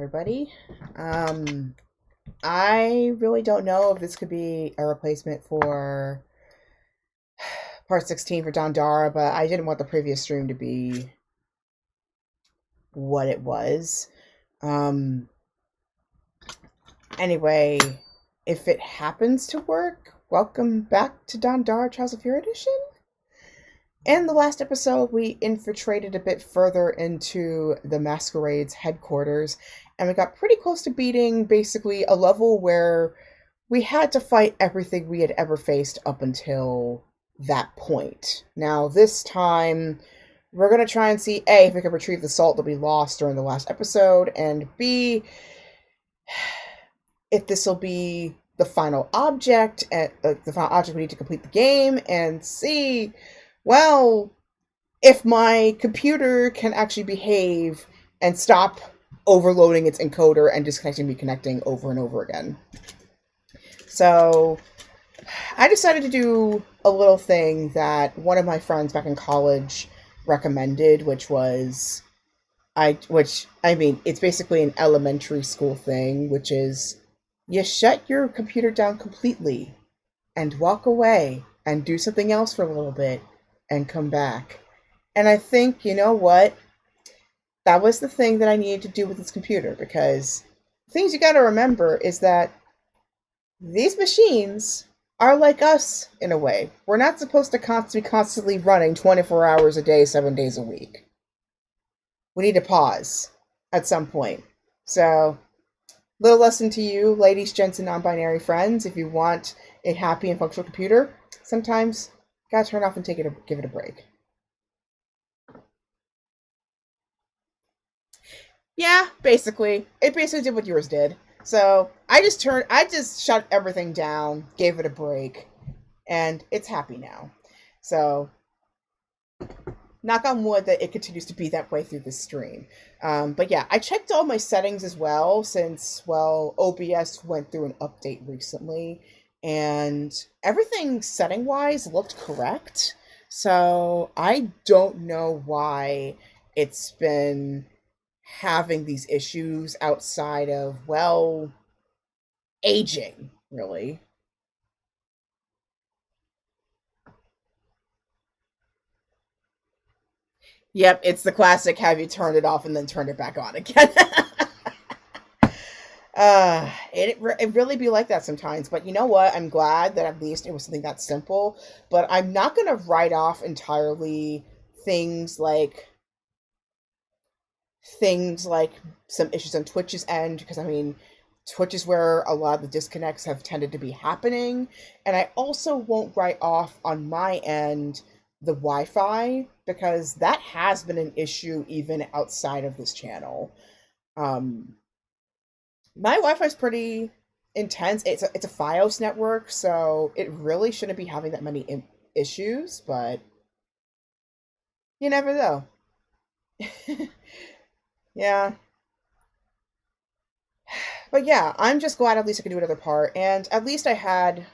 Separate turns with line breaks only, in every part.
everybody. I really don't know if this could be a replacement for part 16 for Dandara, but I didn't want the previous stream to be what it was. Um, anyway, if it happens to work, welcome back to Dandara Trials of Fear Edition. In the last episode, we infiltrated a bit further into the Masquerade's headquarters, and we got pretty close to beating basically a level where we had to fight everything we had ever faced up until that point. Now, this time, we're going to try and see A, if we can retrieve the salt that we lost during the last episode, and B, if this will be the final object, the final object we need to complete the game, and C, well, if my computer can actually behave and stop overloading its encoder and disconnecting, reconnecting over and over again. So I decided to do a little thing that one of my friends back in college recommended, which it's basically an elementary school thing, which is you shut your computer down completely and walk away and do something else for a little bit and come back. And I think, you know what? That was the thing that I needed to do with this computer, because things you gotta remember is that these machines are like us in a way. We're not supposed to be constantly running 24 hours a day, 7 days a week. We need to pause at some point. So, little lesson to you, ladies, gents, and non-binary friends. If you want a happy and functional computer, sometimes gotta turn off and give it a break. Yeah, basically. It basically did what yours did. So I just shut everything down, gave it a break, and it's happy now. So knock on wood that it continues to be that way through this stream. But yeah, I checked all my settings as well since, well, OBS went through an update recently, and everything setting-wise looked correct. So I don't know why it's been having these issues outside of, well, aging, really. Yep, it's the classic have you turned it off and then turned it back on again. It really be like that sometimes, but you know what? I'm glad that at least it was something that simple, but I'm not going to write off entirely things like some issues on Twitch's end, because I mean, Twitch is where a lot of the disconnects have tended to be happening, and I also won't write off on my end the Wi-Fi, because that has been an issue even outside of this channel. My Wi-Fi is pretty intense. It's a FiOS network, so it really shouldn't be having that many issues, but you never know. Yeah. But yeah, I'm just glad at least I could do another part, and at least I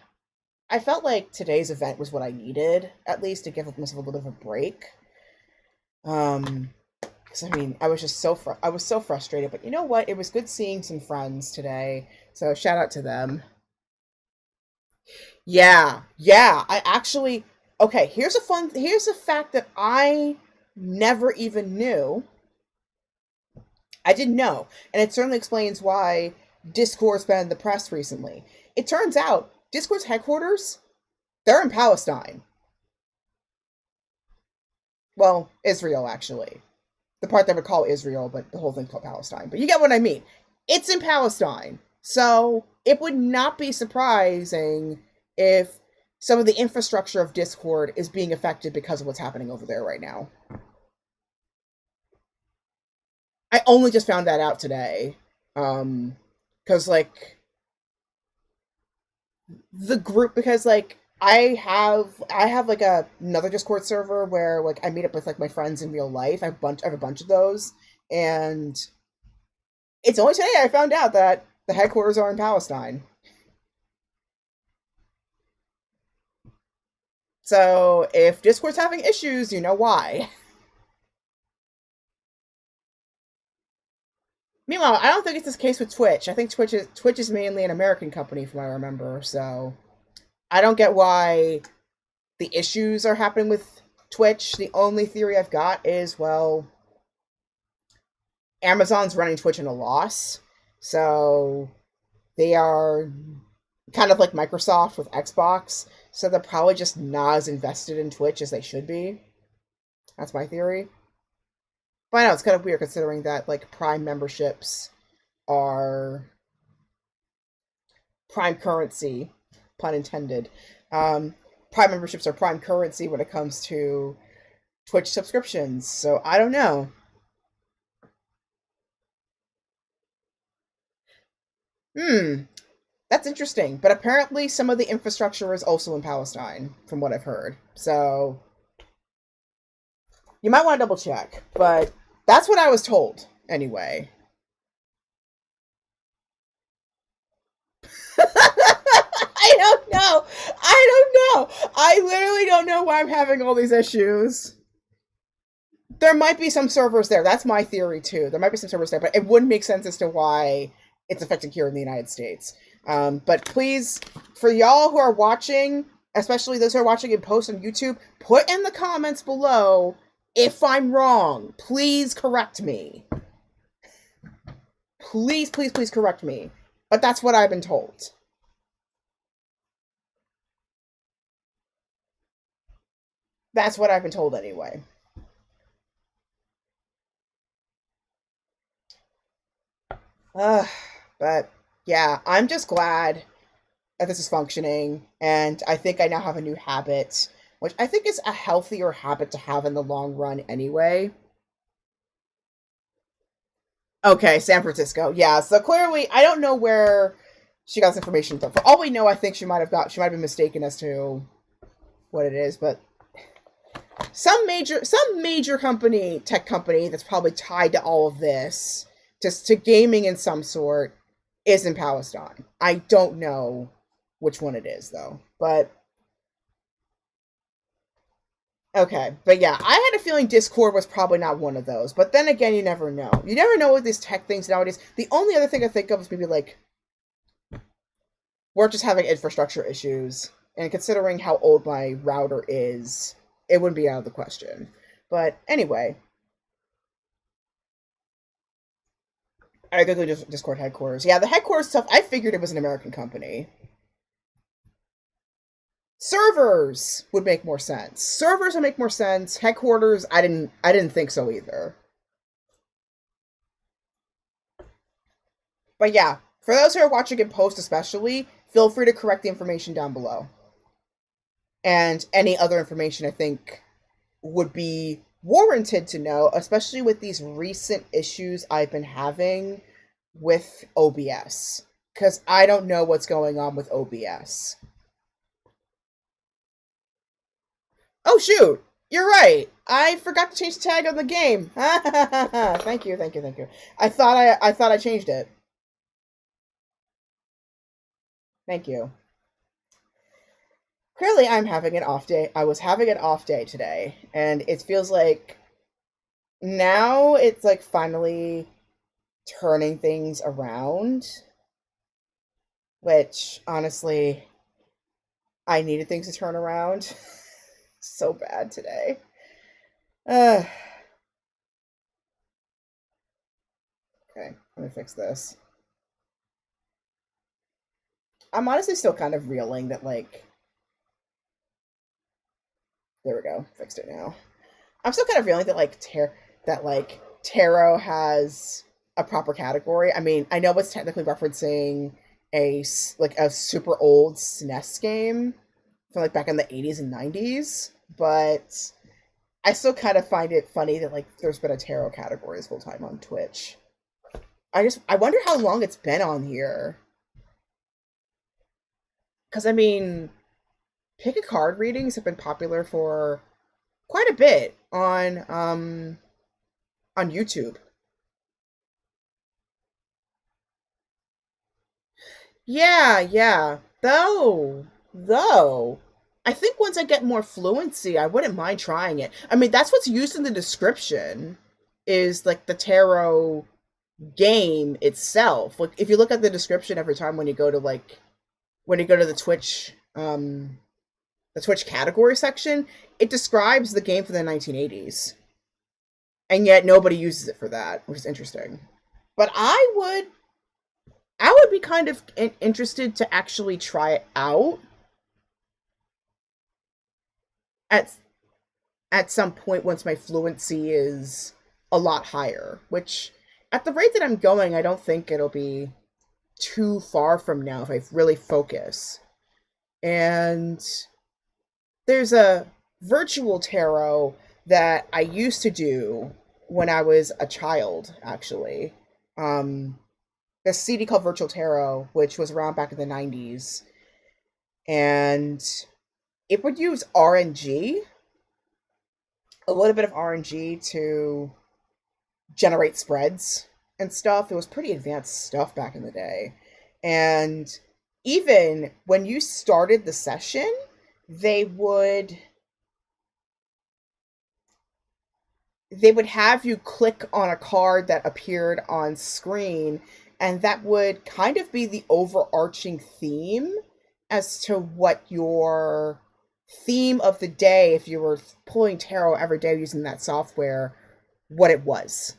felt like today's event was what I needed, at least to give myself a little bit of a break. Because I mean, I was so frustrated, but you know what? It was good seeing some friends today, so shout out to them. Yeah, I actually, okay, here's a fact that I never even knew. I didn't know, and it certainly explains why Discord's been in the press recently. It turns out Discord's headquarters, they're in Palestine. Well, Israel, actually. The part that would call Israel, but the whole thing's called Palestine. But you get what I mean. It's in Palestine. So it would not be surprising if some of the infrastructure of Discord is being affected because of what's happening over there right now. I only just found that out today. Because, like, the group, because, like, I have like another Discord server where, like, I meet up with, like, my friends in real life. I have a bunch of those, and it's only today I found out that the headquarters are in Palestine. So if Discord's having issues, you know why. Meanwhile, I don't think it's this case with Twitch. I think Twitch is mainly an American company, from what I remember. So I don't get why the issues are happening with Twitch. The only theory I've got is, well, Amazon's running Twitch in a loss, so they are kind of like Microsoft with Xbox. So they're probably just not as invested in Twitch as they should be. That's my theory. But I know it's kind of weird considering that like Prime memberships are prime currency, pun intended. Prime memberships are prime currency when it comes to Twitch subscriptions. So I don't know. Hmm, that's interesting. But apparently, some of the infrastructure is also in Palestine, from what I've heard. So you might want to double check. But that's what I was told, anyway. I don't know. I don't know. I literally don't know why I'm having all these issues. There might be some servers there. That's my theory too. There might be some servers there, but it wouldn't make sense as to why it's affecting here in the United States. But please, for y'all who are watching, especially those who are watching in post on YouTube, put in the comments below if I'm wrong. Please correct me. Please, please, please correct me. But that's what I've been told. That's what I've been told anyway. But yeah, I'm just glad that this is functioning, and I think I now have a new habit, which I think is a healthier habit to have in the long run anyway. Okay, San Francisco. Yeah, so clearly I don't know where she got this information from. For all we know, I think she might have been mistaken as to what it is, but some major tech company that's probably tied to all of this, just to gaming in some sort, is in Palestine. I don't know which one it is though. But okay. But yeah, I had a feeling Discord was probably not one of those. But then again, you never know. You never know with these tech things nowadays. The only other thing I think of is maybe like we're just having infrastructure issues. And considering how old my router is, it wouldn't be out of the question. But anyway, I go to Discord headquarters. Yeah, the headquarters stuff, I figured it was an American company. Servers would make more sense. Servers would make more sense. Headquarters, I didn't think so either. But yeah, for those who are watching in post especially, feel free to correct the information down below. And any other information I think would be warranted to know, especially with these recent issues I've been having with OBS. Because I don't know what's going on with OBS. Oh shoot! You're right. I forgot to change the tag on the game. Thank you, thank you, thank you. I thought I changed it. Thank you. Clearly, I'm having an off day. I was having an off day today, and it feels like now it's like finally turning things around. Which honestly, I needed things to turn around so bad today. Uh, okay, let me fix this. I'm honestly still kind of reeling that like there we go, fixed it now. I'm still kind of reeling that like tarot has a proper category. I mean, I know it's technically referencing a super old SNES game from like back in the 80s and 90s, but I still kind of find it funny that like there's been a tarot category this whole time on Twitch. I wonder how long it's been on here. Because I mean, pick a card readings have been popular for quite a bit on YouTube. Yeah, yeah. Though, I think once I get more fluency, I wouldn't mind trying it. I mean, that's what's used in the description is like the tarot game itself. Like if you look at the description every time when you go to the Twitch category section, it describes the game for the 1980s. And yet nobody uses it for that, which is interesting. But I would be kind of interested to actually try it out at at some point once my fluency is a lot higher, which at the rate that I'm going, I don't think it'll be too far from now if I really focus. And there's a virtual tarot that I used to do when I was a child, actually. Um, a CD called Virtual Tarot, which was around back in the 90s. And it would use RNG, a little bit of RNG to generate spreads and stuff. It was pretty advanced stuff back in the day. And even when you started the session, they would they would have you click on a card that appeared on screen, and that would kind of be the overarching theme as to what your theme of the day, if you were pulling tarot every day using that software, what it was.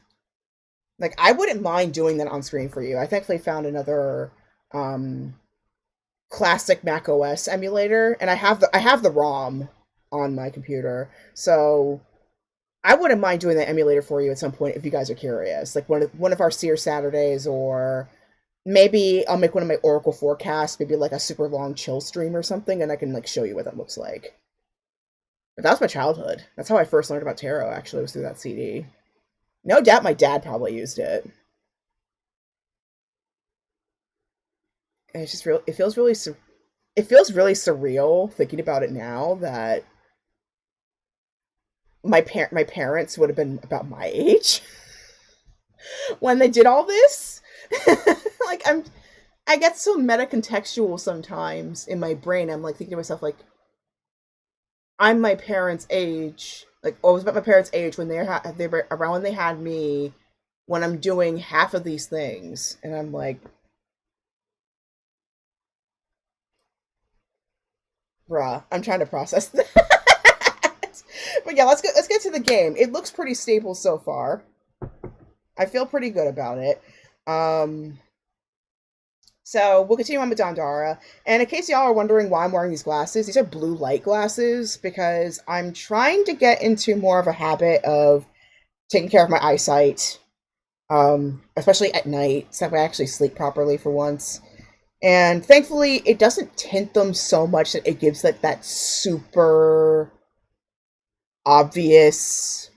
Like, I wouldn't mind doing that on screen for you. I thankfully found another um classic Mac OS emulator, and I have the ROM on my computer. So I wouldn't mind doing that emulator for you at some point if you guys are curious. Like one of our Seer Saturdays, or maybe I'll make one of my Oracle forecasts, maybe like a super long chill stream or something, and I can like show you what that looks like. But that was my childhood. That's how I first learned about tarot, actually, was through that CD. No doubt my dad probably used it. And it's just real. It feels really surreal thinking about it now that my parents would have been about my age when they did all this. Like I get so meta contextual sometimes in my brain. I'm like thinking to myself like I'm my parents' age. Like I was about my parents' age when they were around when they had me, when I'm doing half of these things, and I'm like, bruh, I'm trying to process that. But yeah, let's get to the game. It looks pretty stable so far. I feel pretty good about it. Um, so we'll continue on with Dandara. And in case y'all are wondering why I'm wearing these glasses, these are blue light glasses because I'm trying to get into more of a habit of taking care of my eyesight, especially at night, so that I actually sleep properly for once. And thankfully, it doesn't tint them so much that it gives like that super obvious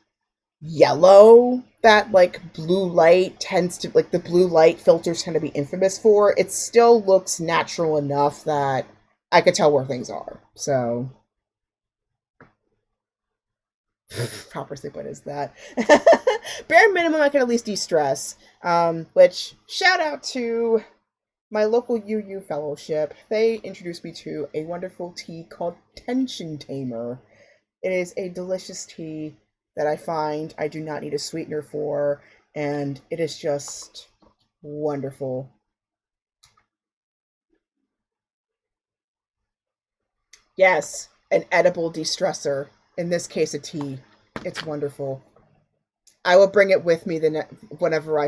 yellow that like blue light tends to, like the blue light filters tend to be infamous for. It still looks natural enough that I could tell where things are. So proper sleep, what is that? Bare minimum I can at least de-stress. Which shout out to my local UU fellowship. They introduced me to a wonderful tea called Tension Tamer. It is a delicious tea that I find I do not need a sweetener for, and it is just wonderful. Yes, an edible de-stressor. In this case, a tea. It's wonderful. I will bring it with me whenever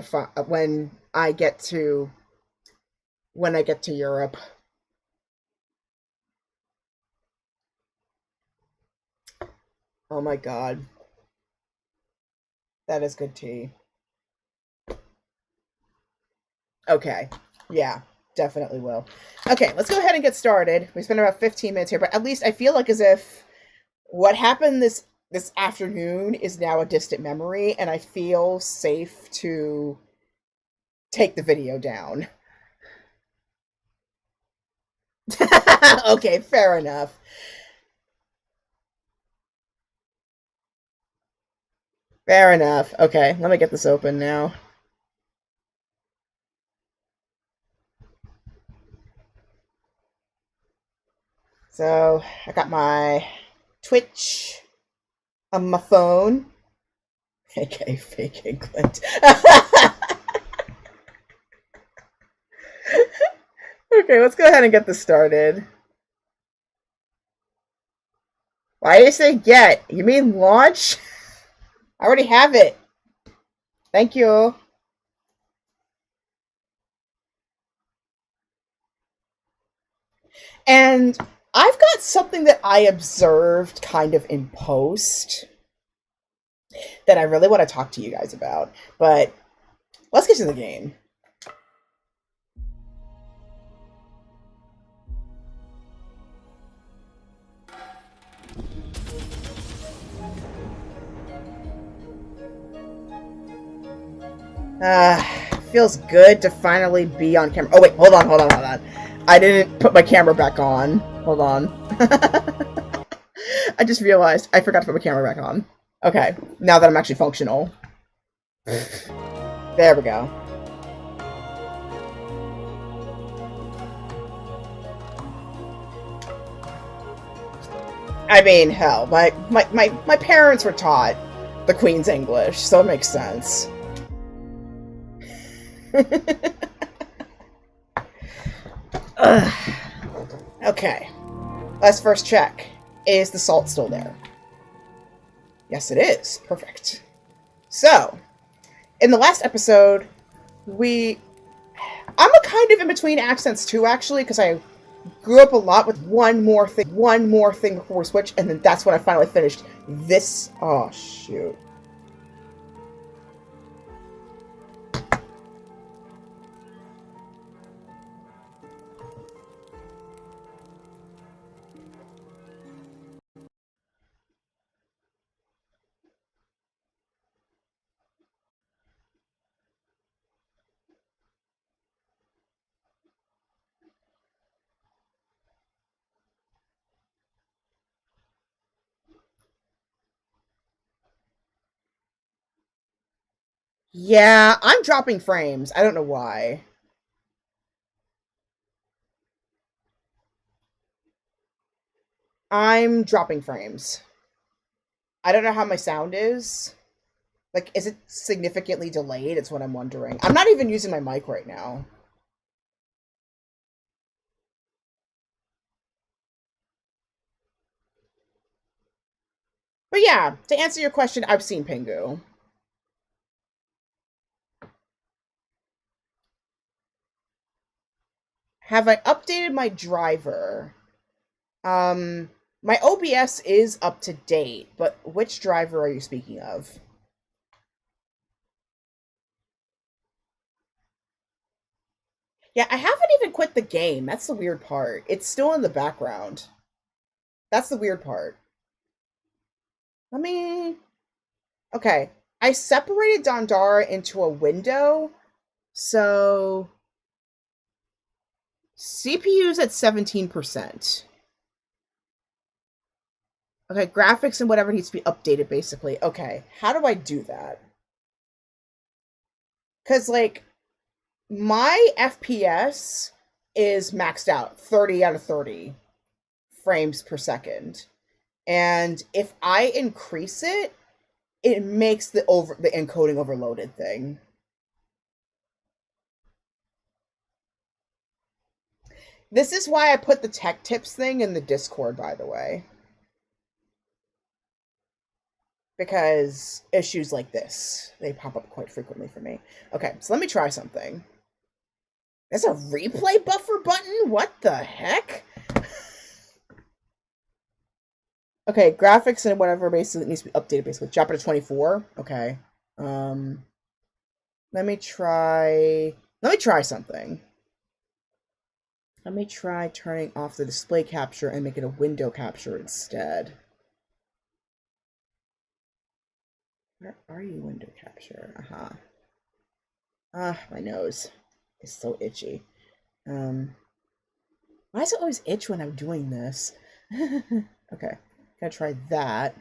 when I get to Europe. Oh my god, that is good tea. Okay, yeah, definitely will. Okay, let's go ahead and get started. We spent about 15 minutes here, but at least I feel like as if what happened this afternoon is now a distant memory, and I feel safe to take the video down. Okay, fair enough. Fair enough. Okay, let me get this open now. So, I got my Twitch on my phone. Okay, fake England. Okay, let's go ahead and get this started. Why do you say get? You mean launch? I already have it. Thank you. And I've got something that I observed kind of in post that I really want to talk to you guys about. But let's get to the game. Feels good to finally be on camera. Oh wait, hold on. I didn't put my camera back on. Hold on. I just realized I forgot to put my camera back on. Okay, now that I'm actually functional. There we go. I mean, hell, my parents were taught the Queen's English, so it makes sense. Okay, let's first check. Is the salt still there? Yes, it is. Perfect. So, in the last episode, I'm a kind of in between accents too, actually, because I grew up a lot with one more thing before we switch, and then that's when I finally finished this. Oh, shoot. Yeah, I'm dropping frames. I don't know why. I'm dropping frames. I don't know how my sound is. Like, is it significantly delayed? It's what I'm wondering. I'm not even using my mic right now. But yeah, to answer your question, I've seen Pingu. Have I updated my driver? My OBS is up to date, but which driver are you speaking of? Yeah, I haven't even quit the game. That's the weird part. It's still in the background. That's the weird part. Let me. Okay. I separated Dandara into a window, so CPU's at 17%. Okay, graphics and whatever needs to be updated, basically. Okay, how do I do that? Because, like, my FPS is maxed out 30 out of 30 frames per second. And if I increase it, it makes the encoding overloaded thing. This is why I put the tech tips thing in the Discord, by the way. Because issues like this, they pop up quite frequently for me. Okay, so let me try something. There's a replay buffer button? What the heck? Okay, graphics and whatever basically needs to be updated, basically. Drop it to 24. Okay. Um let me try something. Let me try turning off the display capture and make it a window capture instead. Where are you, window capture? Uh-huh. Ah, my nose is so itchy. Why does it always itch when I'm doing this? Okay, gotta try that.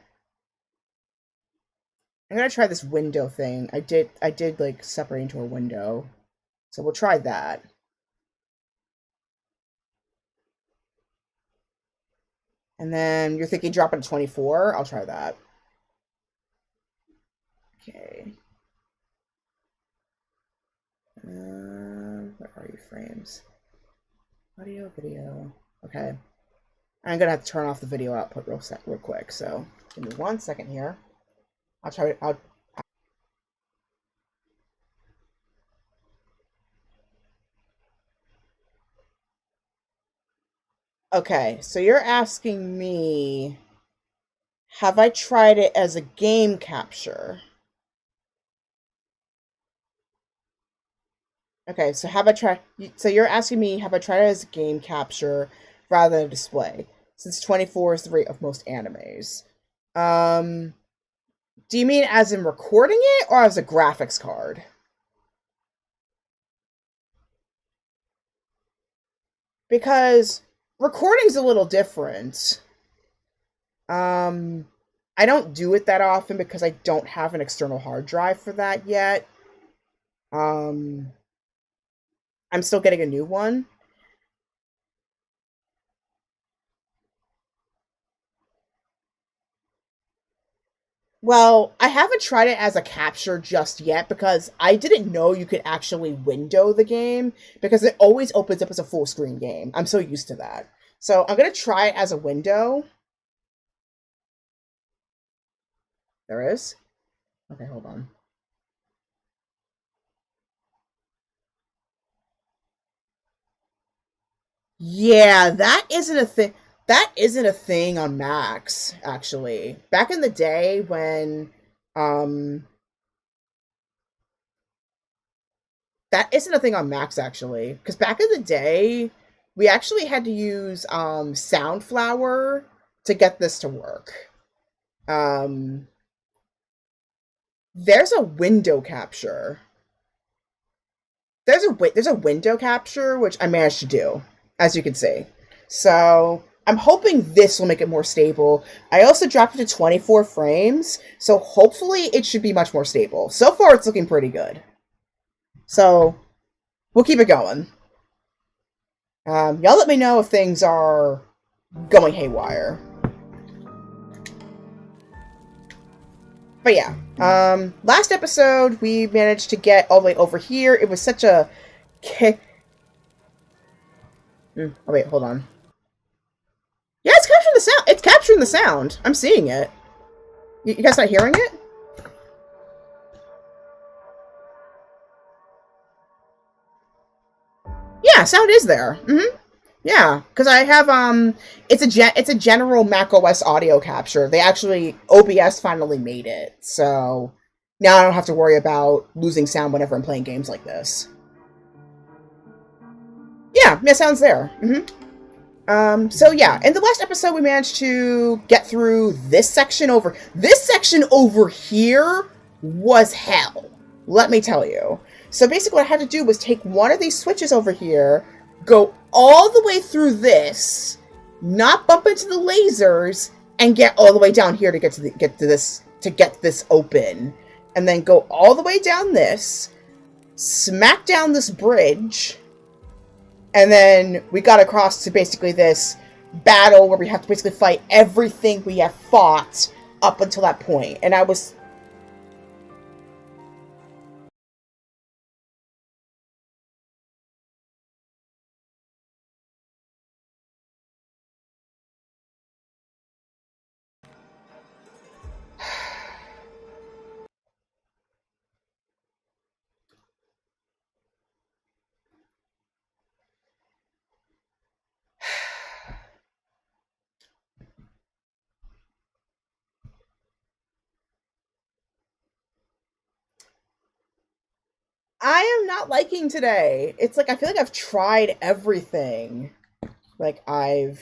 I'm gonna try this window thing. I did like separate into a window. So we'll try that. And then you're thinking drop it to 24? I'll try that. Okay. Where are your frames? Audio, video. Okay. I'm gonna have to turn off the video output real quick. So give me 1 second here. I'll try. I'll. Okay. So you're asking me, have I tried it as a game capture? Okay. So have I tried? So you're asking me, have I tried it as a game capture rather than a display? Since 24 is the rate of most animes. Um. Do you mean as in recording it or as a graphics card? Because recording's a little different. Um, I don't do it that often because I don't have an external hard drive for that yet. Um, I'm still getting a new one. Well, I haven't tried it as a capture just yet because I didn't know you could actually window the game because it always opens up as a full screen game. I'm so used to that. So I'm gonna try it as a window. There is. Okay, hold on. Yeah, that isn't a thing. That isn't a thing on Macs, actually. Back in the day when um that isn't a thing on Macs actually. Because back in the day, we actually had to use Soundflower to get this to work. Um there's a window capture. There's a window capture which I managed to do, as you can see. So I'm hoping this will make it more stable. I also dropped it to 24 frames, so hopefully it should be much more stable. So far, it's looking pretty good. So we'll keep it going. Y'all let me know if things are going haywire. But yeah, last episode we managed to get all the way over here. It was such a kick. Oh wait, hold on. Yeah, it's capturing the sound. It's capturing the sound. I'm seeing it. You guys not hearing it? Yeah, sound is there. Yeah, because I have it's a general Mac OS audio capture. They actually OBS finally made it, so now I don't have to worry about losing sound whenever I'm playing games like this. Yeah, sound's there. So yeah, in the last episode we managed to get through this section over. This section over here was hell. Let me tell you. So basically what I had to do was take one of these switches over here, go all the way through this, not bump into the lasers, and get all the way down here to get this open. And then go all the way down this, smack down this bridge, and then we got across to basically this battle where we have to basically fight everything we have fought up until that point. And I was... I am not liking today. It's like I feel like I've tried everything. Like I've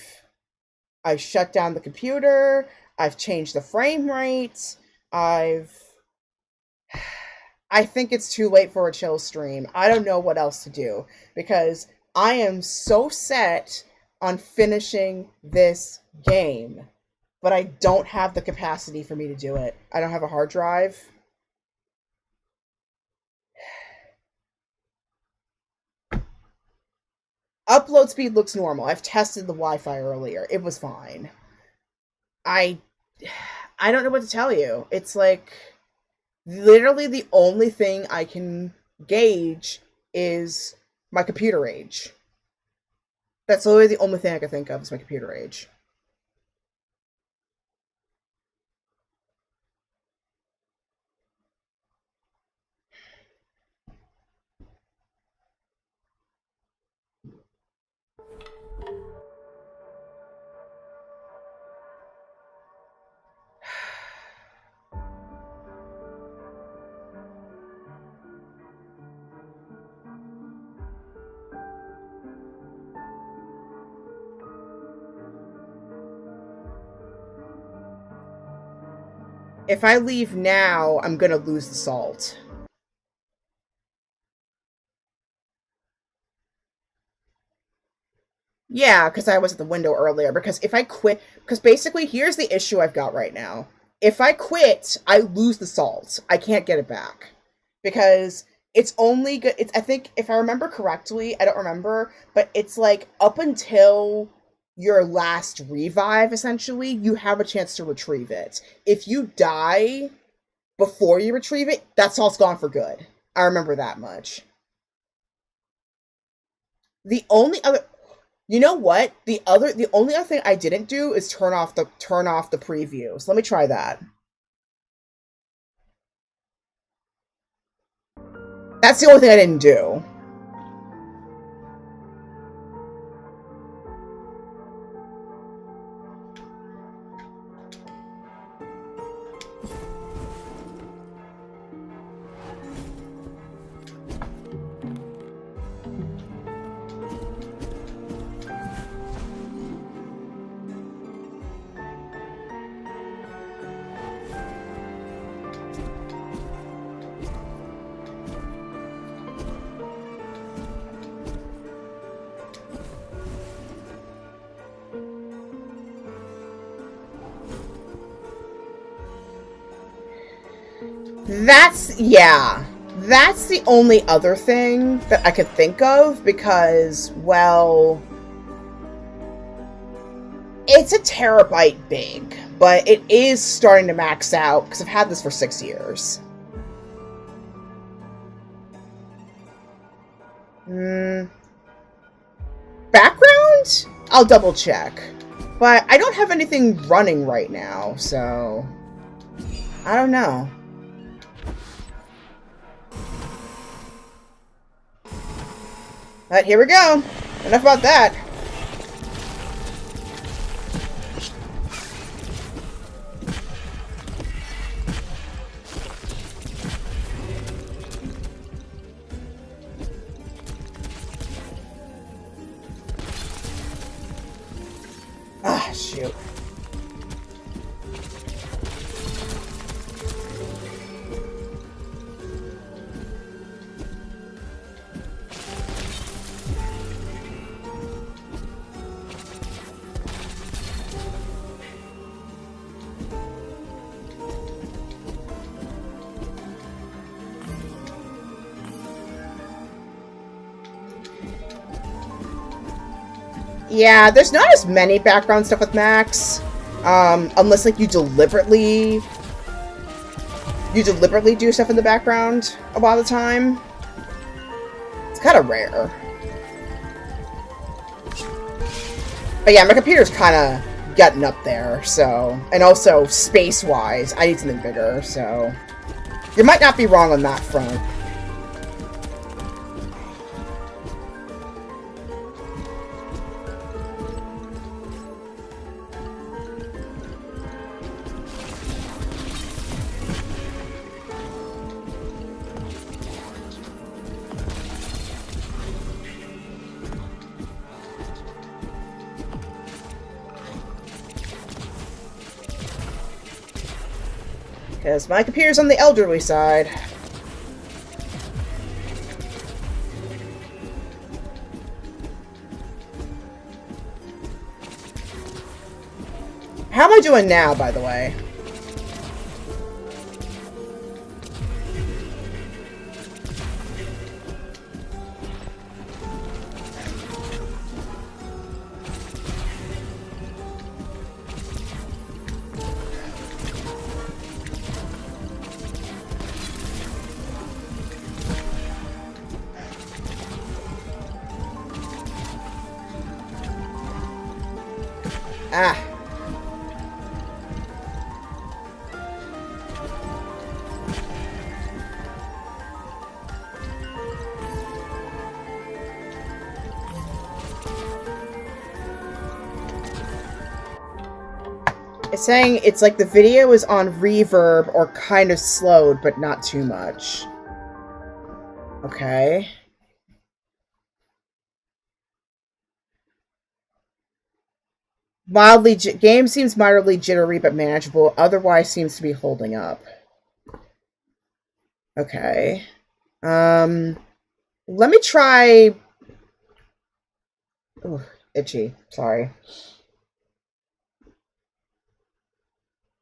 shut down the computer, I've changed the frame rate, I've I think it's too late for a chill stream. I don't know what else to do because I am so set on finishing this game, but I don't have the capacity for me to do it. I don't have a hard drive. Upload speed looks normal. I've tested the Wi-Fi earlier. It was fine. I I don't know what to tell you. It's like literally the only thing I can gauge is my computer age. That's literally the only thing I can think of is my computer age. If I leave now, I'm gonna lose the salt. Yeah, because I was at the window earlier. Because if I quit, because basically, here's the issue I've got right now. If I quit, I lose the salt. I can't get it back because it's only good. It's I think if I remember correctly, I don't remember, but it's like up until your last revive, essentially, you have a chance to retrieve it. If you die before you retrieve it, that salt's gone for good. I remember that much. The only other You know what? The only other thing I didn't do is turn off the previews. Let me try that. That's the only thing I didn't do. Yeah. That's the only other thing that I could think of because, well, it's a terabyte big, but it is starting to max out because I've had this for 6 years. Hmm. Background? I'll double check. But I don't have anything running right now, so I don't know. But here we go. Enough about that. Ah, shoot. Yeah, there's not as many background stuff with Max, unless like you deliberately do stuff in the background a lot of the time. It's kind of rare. But yeah, my computer's kind of getting up there, so, and also space-wise, I need something bigger. So you might not be wrong on that front. Because my computer's on the elderly side. How am I doing now, by the way? Ah. It's saying it's like the video is on reverb or kind of slowed, but not too much. Okay. Game seems mildly jittery but manageable. Otherwise, seems to be holding up. Okay. Let me try. Ooh, itchy. Sorry.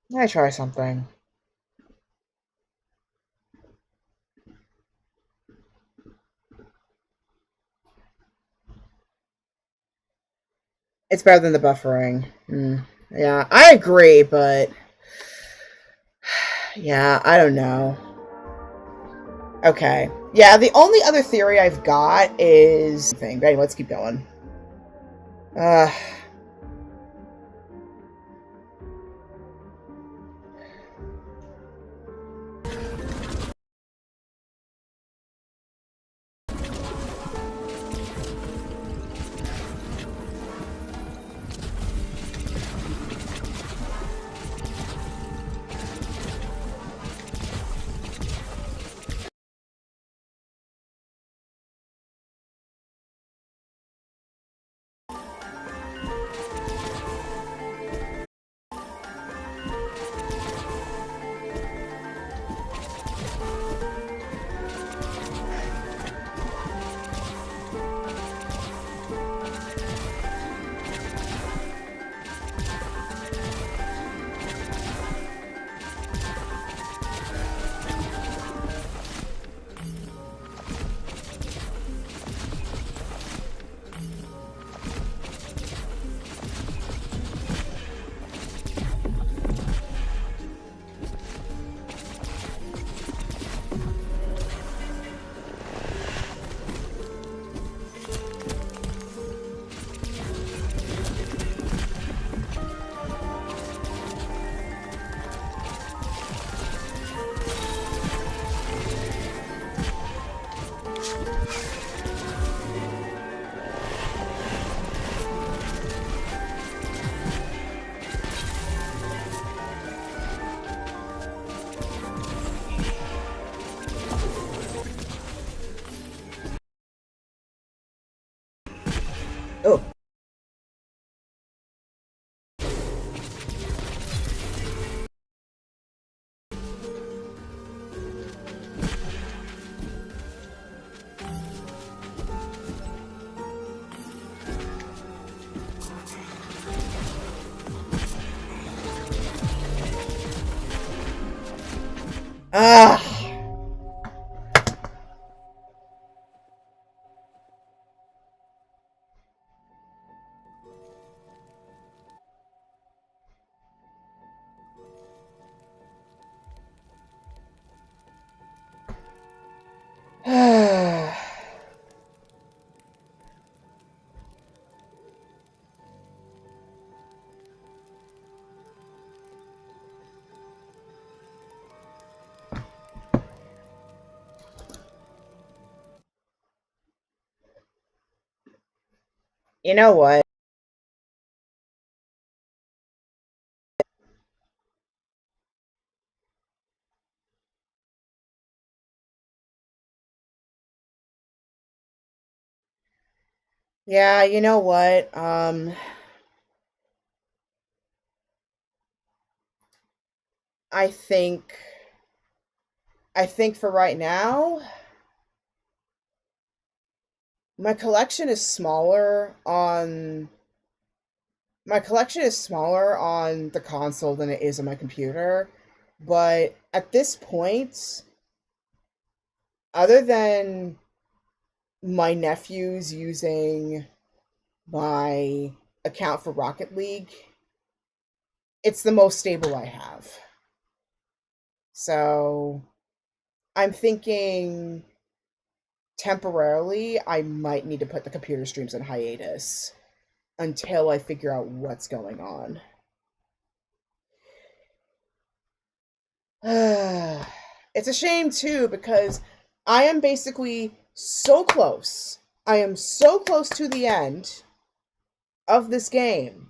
Let me try something. It's better than the buffering. Yeah, I agree, but yeah, I don't know. Okay. Yeah, the only other theory I've got is thing. Anyway, let's keep going. Uh oh. Ah. You know what? Yeah, you know what? I think I think for right now, my collection is smaller on the console than it is on my computer. But at this point, other than my nephews using my account for Rocket League, it's the most stable I have. So I'm thinking temporarily I might need to put the computer streams on hiatus until I figure out what's going on. It's a shame too, because I am basically so close. I am so close to the end of this game.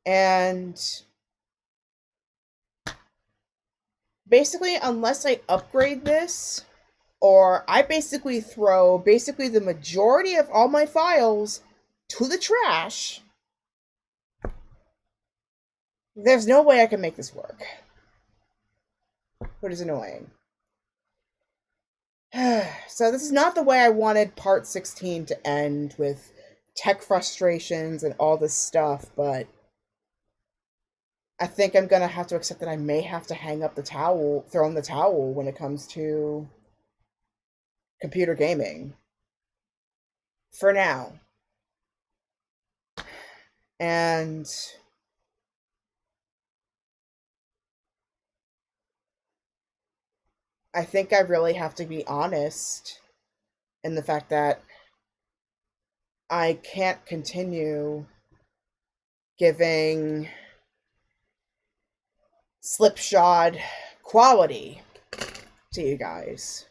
And basically, unless I upgrade this, or I basically throw basically the majority of all my files to the trash, there's no way I can make this work. Which is annoying. So this is not the way I wanted part 16 to end, with tech frustrations and all this stuff, but I think I'm gonna have to accept that I may have to hang up the towel, throw in the towel when it comes to computer gaming. For now. And I think I really have to be honest in the fact that I can't continue giving slipshod quality to you guys.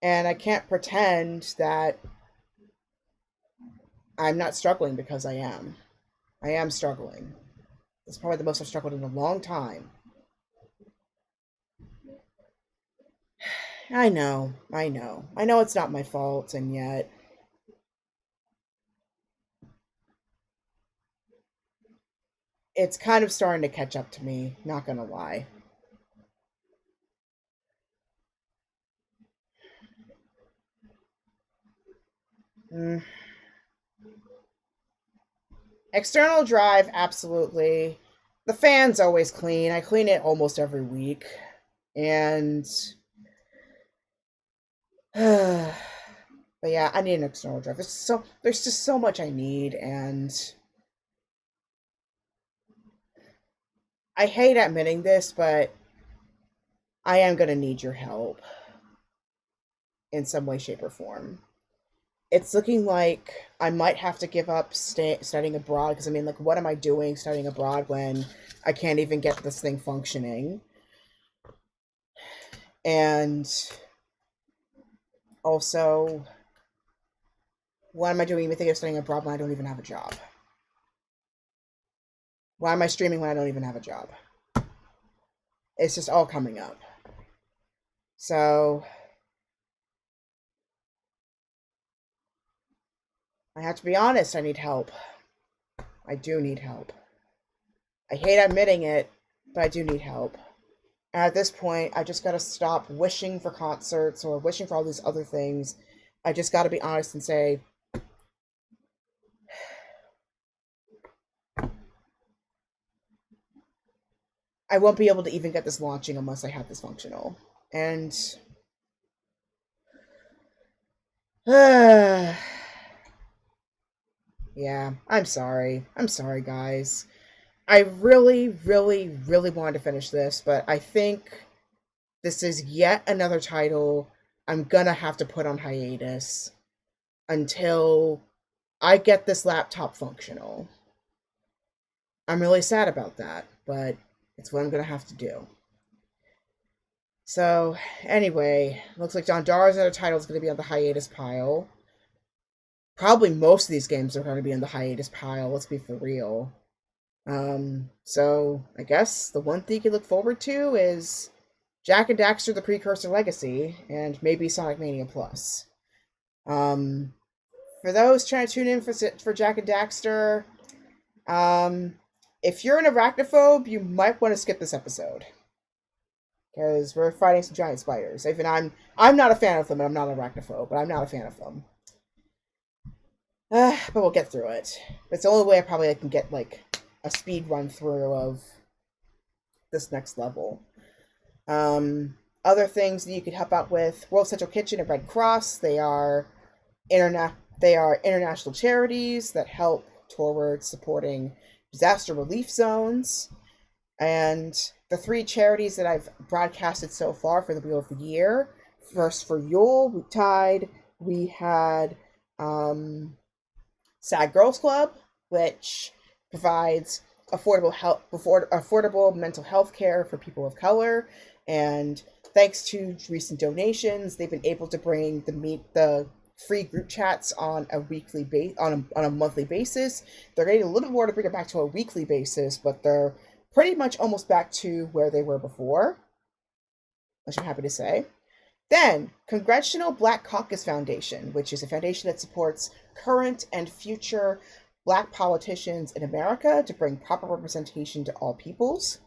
And I can't pretend that I'm not struggling, because I am. I am struggling. It's probably the most I've struggled in a long time. I know. I know it's not my fault, and yet it's kind of starting to catch up to me, not gonna lie. Mm. External drive, absolutely. The fan's always clean. I clean it almost every week. And but yeah, I need an external drive. There's just so much I need, and I hate admitting this, but I am gonna need your help in some way, shape, or form. It's looking like I might have to give up studying abroad, because I mean, like, what am I doing studying abroad when I can't even get this thing functioning? And also, what am I doing even thinking of studying abroad when I don't even have a job? Why am I streaming when I don't even have a job? It's just all coming up. So I have to be honest, I need help. I do need help. I hate admitting it, but I do need help. And at this point, I just gotta stop wishing for concerts or wishing for all these other things. I just gotta be honest and say, I won't be able to even get this launching unless I have this functional. And yeah, I'm sorry. I'm sorry, guys. I really, really, really wanted to finish this, but I think this is yet another title I'm gonna have to put on hiatus until I get this laptop functional. I'm really sad about that, but it's what I'm gonna have to do. So, anyway, looks like Dandara's other title is going to be on the hiatus pile. Probably most of these games are going to be on the hiatus pile, let's be for real. So I guess the one thing you can look forward to is Jak and Daxter: The Precursor Legacy, and maybe Sonic Mania Plus. For those trying to tune in for Jak and Daxter, if you're an arachnophobe, you might want to skip this episode, because we're fighting some giant spiders. Even I'm not a fan of them, and I'm not an arachnophobe, but I'm not a fan of them. But we'll get through it. It's the only way I probably can get like a speed run through of this next level. Other things that you could help out with: World Central Kitchen and Red Cross. They are international charities that help towards supporting disaster relief zones. And the three charities that I've broadcasted so far for the Wheel of the Year: first for Yule, we had Sad Girls Club, which provides affordable mental health care for people of color. And thanks to recent donations, they've been able to bring the free group chats on a on a monthly basis. They're getting a little bit more to bring it back to a weekly basis, but they're pretty much almost back to where they were before, which I'm happy to say. Then, Congressional Black Caucus Foundation, which is a foundation that supports current and future Black politicians in America to bring proper representation to all peoples.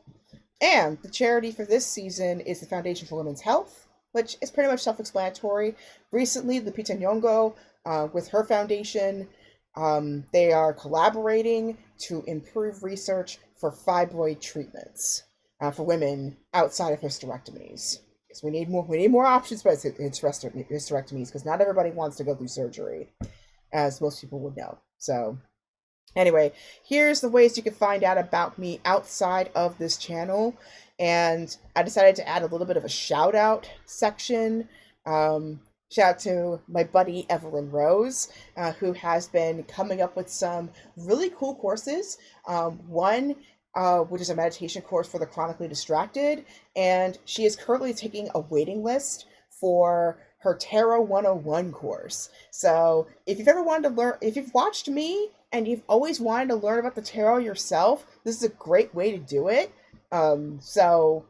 And the charity for this season is the Foundation for Women's Health, which is pretty much self-explanatory. Recently, Lupita Nyong'o, with her foundation, they are collaborating to improve research for fibroid treatments for women outside of hysterectomies. Because we need more options for hysterectomies, because not everybody wants to go through surgery, as most people would know. So anyway, here's the ways you can find out about me outside of this channel. And I decided to add a little bit of a shout out section. Shout out to my buddy Evelyn Rose, who has been coming up with some really cool courses. One, which is a meditation course for the chronically distracted, and she is currently taking a waiting list for her Tarot 101 course. So if you've ever wanted to learn, if you've watched me and you've always wanted to learn about the tarot yourself, this is a great way to do it. So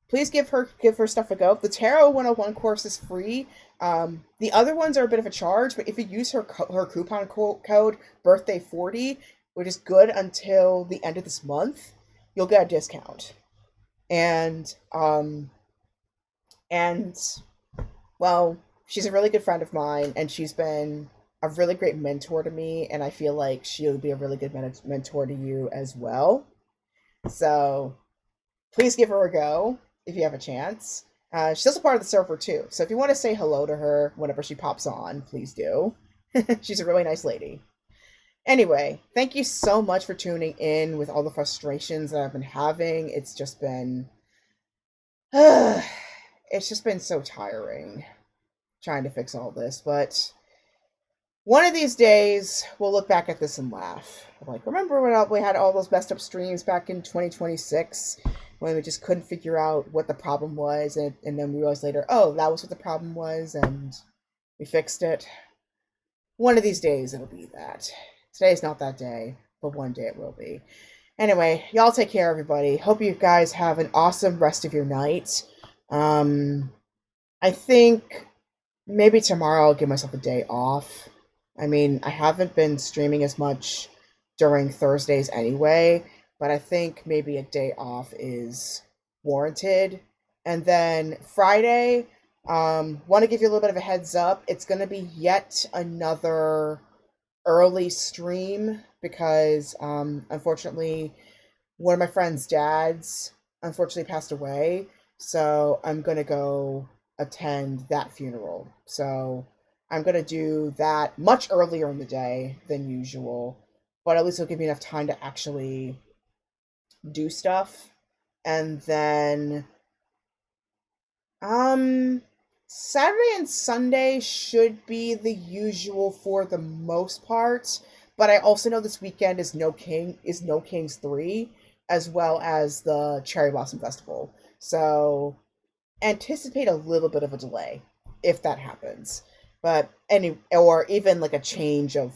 please give her stuff a go. The Tarot 101 course is free. The other ones are a bit of a charge, but if you use her coupon code birthday40, which is good until the end of this month, you'll get a discount. And well, she's a really good friend of mine, and she's been a really great mentor to me, and I feel like she'll be a really good mentor to you as well. So please give her a go if you have a chance. She's also part of the server too, so if you want to say hello to her whenever she pops on, please do. She's a really nice lady. Anyway, thank you so much for tuning in with all the frustrations that I've been having. It's just been so tiring trying to fix all this, but one of these days we'll look back at this and laugh. Like, remember when we had all those messed up streams back in 2026 when we just couldn't figure out what the problem was, and then we realized later, oh, that was what the problem was, and we fixed it. One of these days it'll be that. Today's not that day, but one day it will be. Anyway, y'all take care, everybody. Hope you guys have an awesome rest of your night. I think maybe tomorrow I'll give myself a day off. I mean, I haven't been streaming as much during Thursdays anyway, but I think maybe a day off is warranted. And then Friday, want to give you a little bit of a heads up. It's going to be yet another early stream because unfortunately one of my friend's dads unfortunately passed away, so I'm gonna go attend that funeral. So I'm gonna do that much earlier in the day than usual, but at least it'll give me enough time to actually do stuff. And then Saturday and Sunday should be the usual for the most part, but I also know this weekend is No Kings 3, as well as the Cherry Blossom Festival. So anticipate a little bit of a delay if that happens. But or even like a change of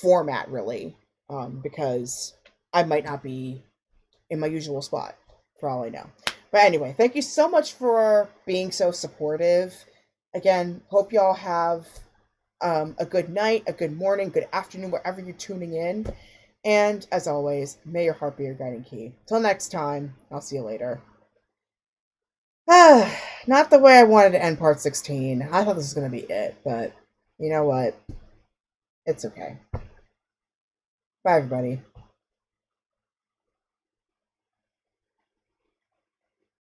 format, really, because I might not be in my usual spot, for all I know. But anyway, thank you so much for being so supportive. Again, hope y'all have a good night, a good morning, good afternoon, wherever you're tuning in. And as always, may your heart be your guiding key. Till next time, I'll see you later. Not the way I wanted to end part 16. I thought this was going to be it, but you know what? It's okay. Bye, everybody.